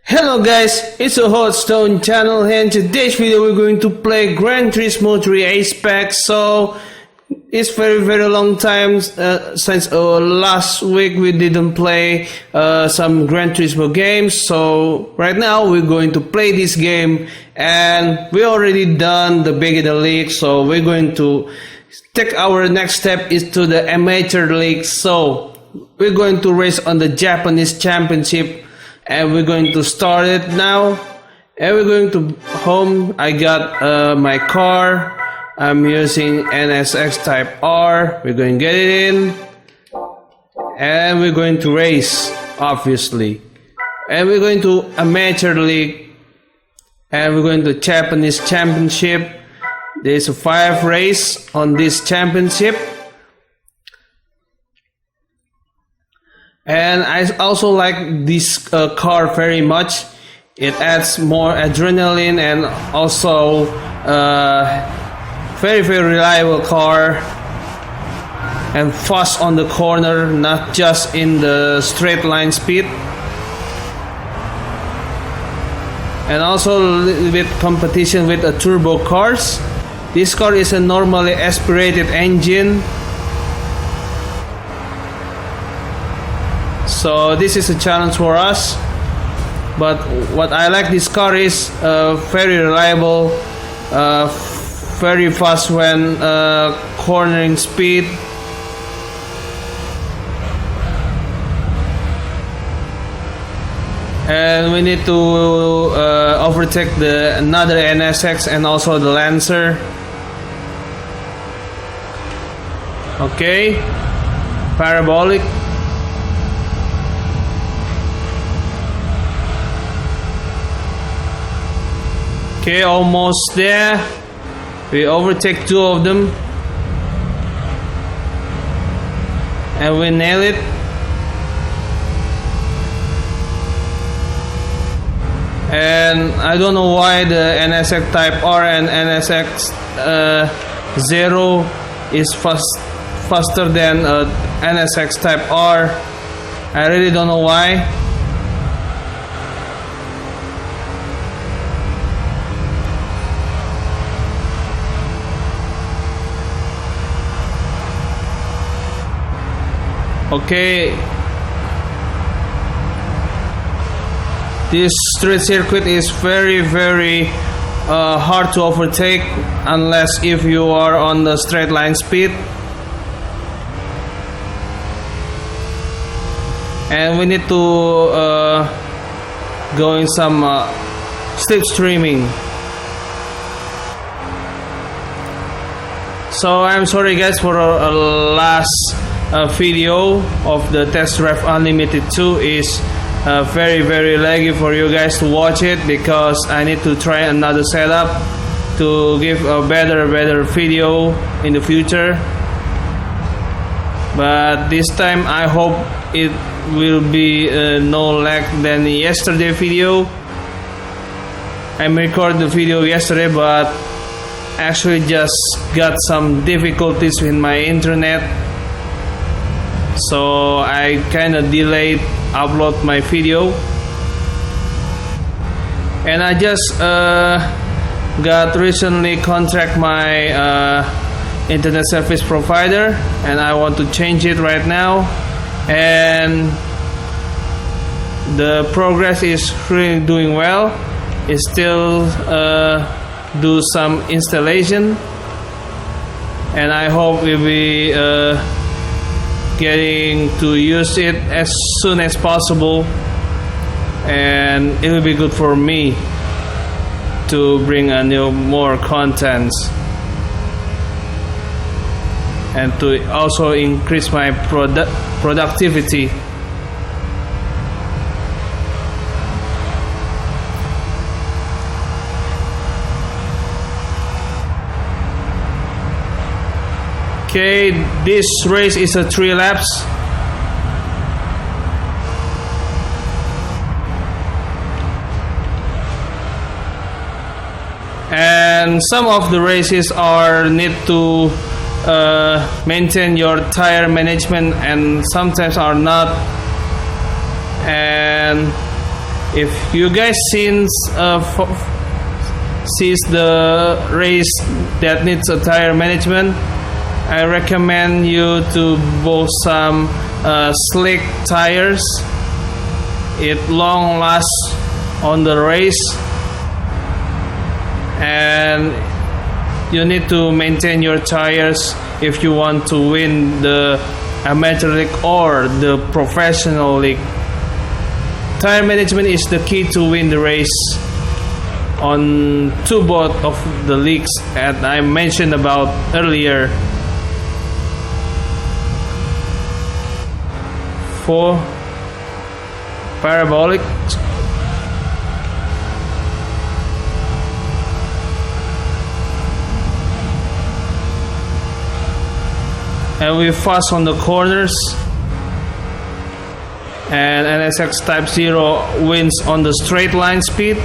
Hello guys, it's a Hot Stone channel, and in today's video we're going to play Gran Turismo 3 A-Spec. So it's very long time since last week we didn't play some Gran Turismo games. So right now we're going to play this game, and we already done the beginner league. So we're going to take our next step is to the amateur league. So we're going to race on the Japanese championship, and we're going to start it now. And we're going to home. I got my car. I'm using NSX Type R. We're going to get it in, and we're going to race, obviously. And we're going to amateur league, and we're going to Japanese championship. There's a 5 race on this championship. And I also like this car very much. It adds more adrenaline, and also very reliable car, and fast on the corner, not just in the straight line speed. And also a little bit competition with the turbo cars. This car is a normally aspirated engine, so this is a challenge for us. But what I like this car is very reliable, very fast when cornering speed. And we need to overtake another NSX and also the Lancer. Okay, parabolic. Okay, almost there. We overtake 2 of them, and we nail it. And I don't know why the NSX Type R and NSX 0 is faster than NSX Type R. I really don't know why. Okay, this street circuit is very hard to overtake unless if you are on the straight line speed. And we need to go in some slipstreaming. So I'm sorry guys for our last video of the Test Drive Unlimited 2 is very laggy for you guys to watch it, because I need to try another setup to give a better video in the future. But this time I hope it will be no lag than yesterday video. I recorded the video yesterday, but actually just got some difficulties with my internet, so I kinda delayed upload my video. And I just got recently contract my internet service provider, and I want to change it right now. And the progress is really doing well. It still do some installation, and I hope we'll be getting to use it as soon as possible, and it will be good for me to bring a more contents, and to also increase my productivity. Okay, this race is a 3 laps. And and some of the races are need to maintain your tire management, and sometimes are not. And if you guys sees the race that needs a tire management, I recommend you to buy some slick tires. It long lasts on the race, and you need to maintain your tires if you want to win the amateur league or the professional league. Tire management is the key to win the race on both of the leagues that I mentioned about earlier. For parabolic, and we fast on the corners, and NSX Type 0 wins on the straight line speed.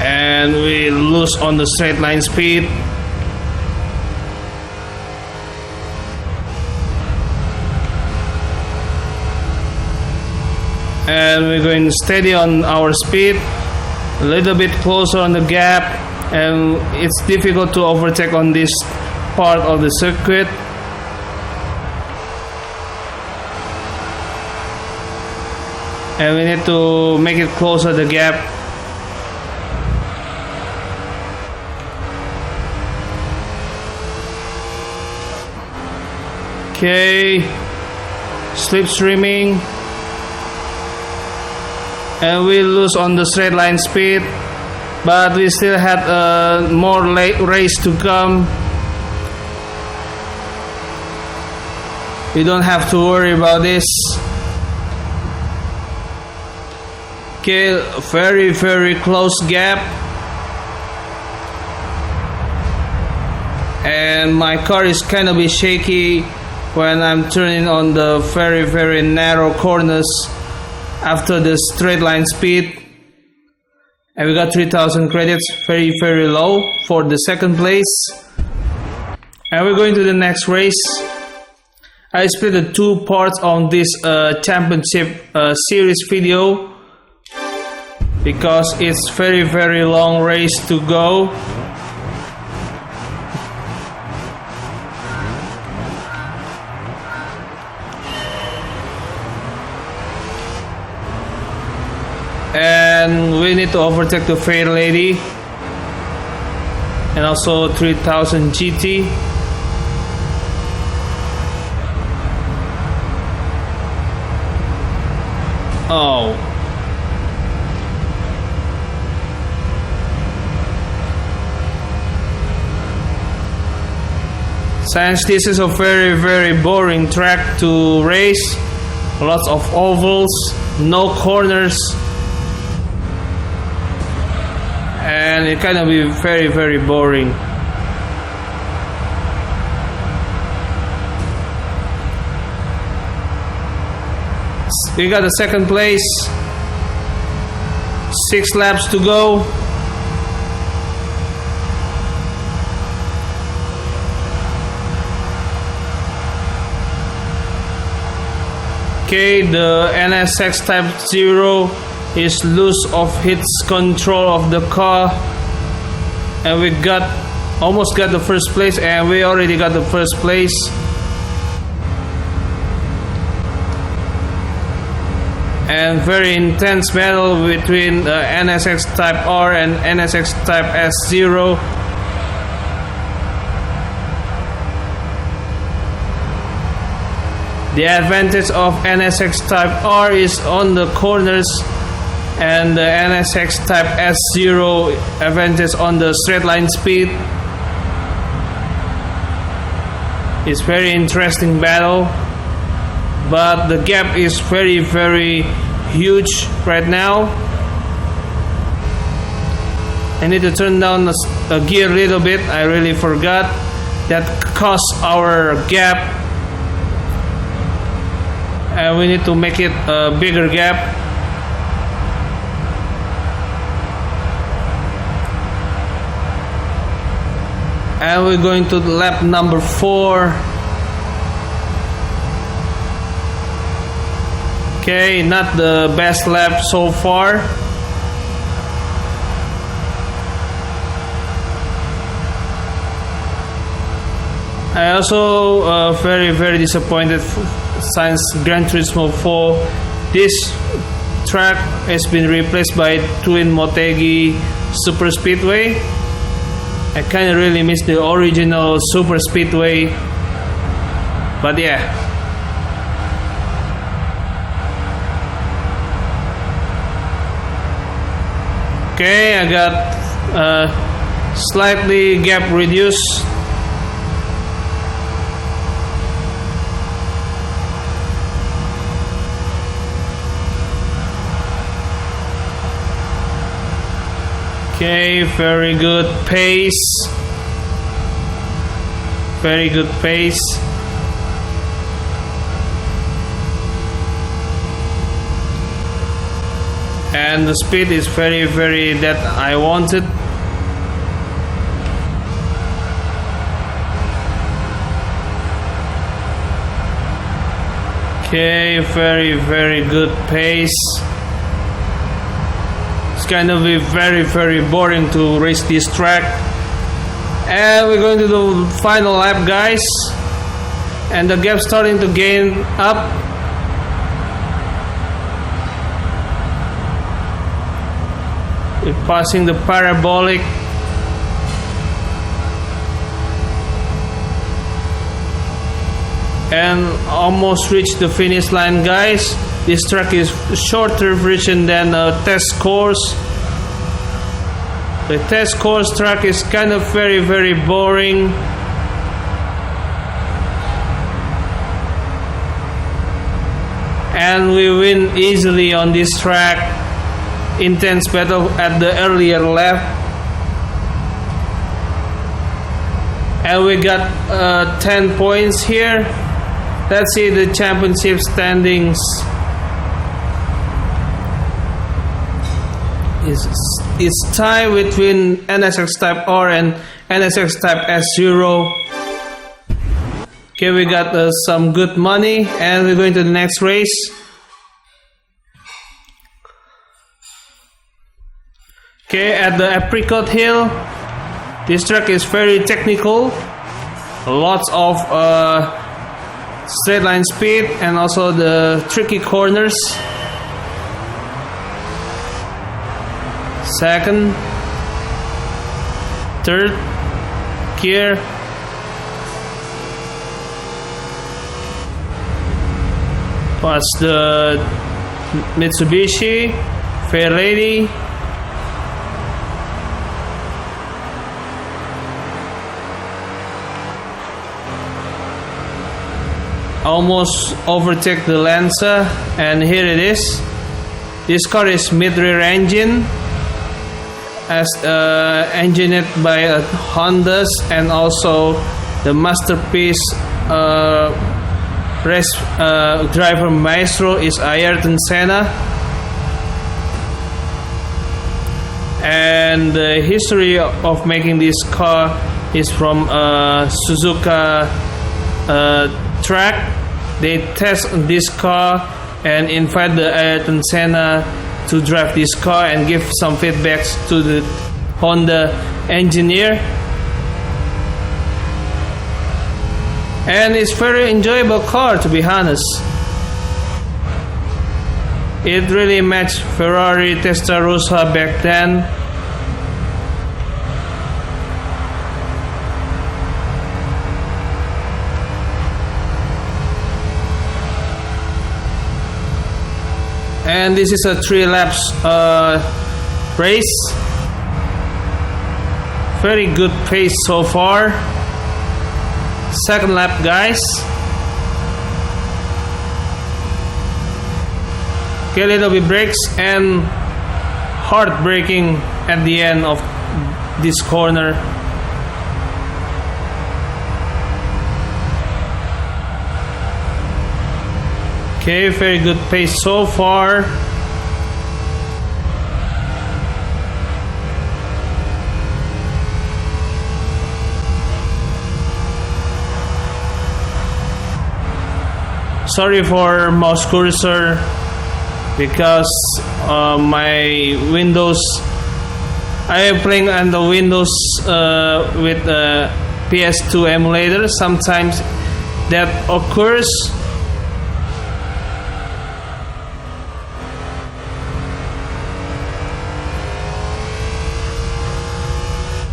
And we lose on the straight line speed. And we're going steady on our speed, a little bit closer on the gap, and it's difficult to overtake on this part of the circuit. And we need to make it closer the gap. Okay, slipstreaming, and we lose on the straight line speed, but we still had more late race to come. You don't have to worry about this. Okay, very close gap, and my car is kind of shaky when I'm turning on the very narrow corners after the straight line speed. And we got 3,000 credits, very low for the second place. And we're going to the next race. I split the two parts on this championship series video because it's very long race to go. And we need to overtake the Fair Lady and also 3000 GT. Oh, since this is a very boring track to race, lots of ovals, no corners, and it kind of be very boring. We got the second place, 6 laps to go. Okay, the NSX Type 0 is loose of its control of the car, and we almost got the first place, and we already got the first place. And very intense battle between the NSX Type R and NSX Type S0. The advantage of NSX Type R is on the corners, and the NSX Type S0 advantage on the straight line speed. It's very interesting battle, but the gap is very huge right now. I need to turn down the gear a little bit. I really forgot. That caused our gap. and we need to make it a bigger gap. And we're going to lap number 4. Okay, not the best lap so far. I also very disappointed since Gran Turismo 4 this track has been replaced by Twin Motegi Super Speedway. I kinda really miss the original Super Speedway, but yeah. Okay, I got slightly gap reduced. Okay, very good pace. Very good pace. And the speed is very that I wanted. Okay, very good pace. It's kind of be very boring to race this track. And we're going to do the final lap, guys. And the gap's starting to gain up. We're passing the parabolic. And almost reached the finish line, guys. This track is a shorter version than a test course. The test course track is kind of very boring. And we win easily on this track. Intense battle at the earlier lap. And we got 10 points here. Let's see the championship standings. It's tie between NSX Type R and NSX Type S0. Okay, we got some good money, and we're going to the next race. Okay, at the Apricot Hill. This track is very technical. Lots of straight line speed and also the tricky corners. Second, third gear. Plus the Mitsubishi Fair Lady. Almost overtake the Lanza, and here it is. This car is mid-rear engine, as engineered by Hondas, and also the masterpiece race driver maestro is Ayrton Senna. And the history of making this car is from Suzuka track. They test this car and invite the Ayrton Senna to drive this car and give some feedbacks to the Honda engineer. And it's very enjoyable car, to be honest. It really matched Ferrari Testarossa back then. And this is a 3 laps race. Very good pace so far. Second lap, guys. Okay, little bit brakes and hard braking at the end of this corner. Okay, very good pace so far. Sorry for mouse cursor because my Windows, I am playing on the Windows with PS2 emulator. Sometimes that occurs.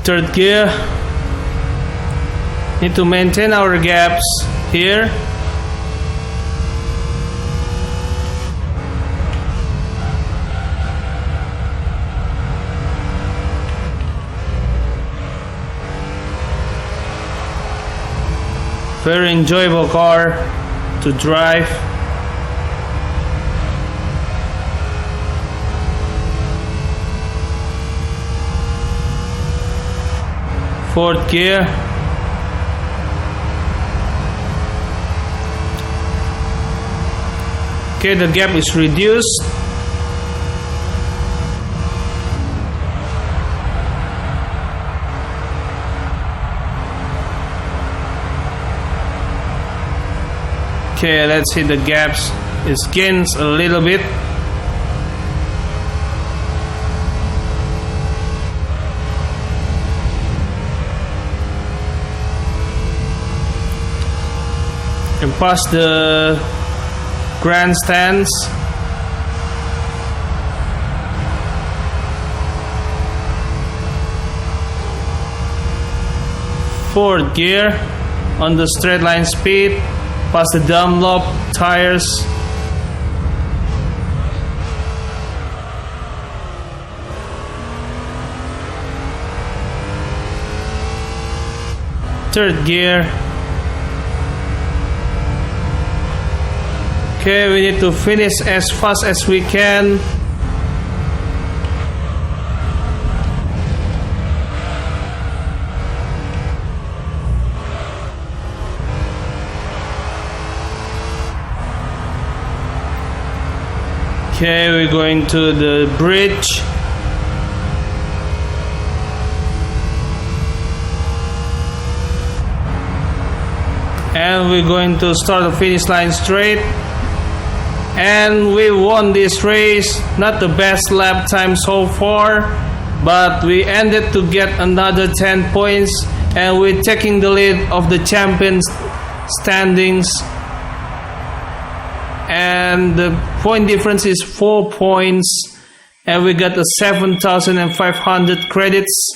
Third gear. Need to maintain our gaps here. Very enjoyable car to drive. Fourth gear. Okay, the gap is reduced. Okay, let's see, the gaps is gains a little bit. And past the grandstands. Fourth gear on the straight line speed. Past the Dunlop tires. Third gear. Okay, we need to finish as fast as we can. Okay, we're going to the bridge. And we're going to start the finish line straight. And we won this race. Not the best lap time so far, but we ended to get another 10 points. And we're taking the lead of the champions standings. And the point difference is 4 points, and we got the 7,500 credits,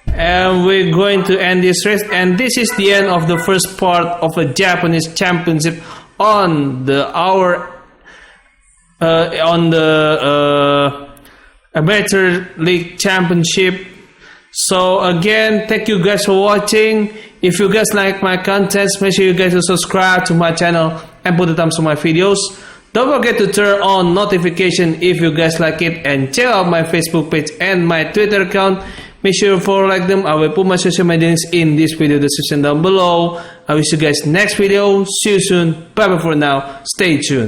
and we're going to end this race. And this is the end of the first part of a Japanese championship on the Amateur League Championship. So again, thank you guys for watching. If you guys like my contents, make sure you guys to subscribe to my channel and put a thumbs on my videos. Don't forget to turn on notification if you guys like it, and check out my Facebook page and my Twitter account. Make sure you follow, like them. I will put my social media links in this video description down below. I wish you guys next video. See you soon. Bye bye for now. Stay tuned.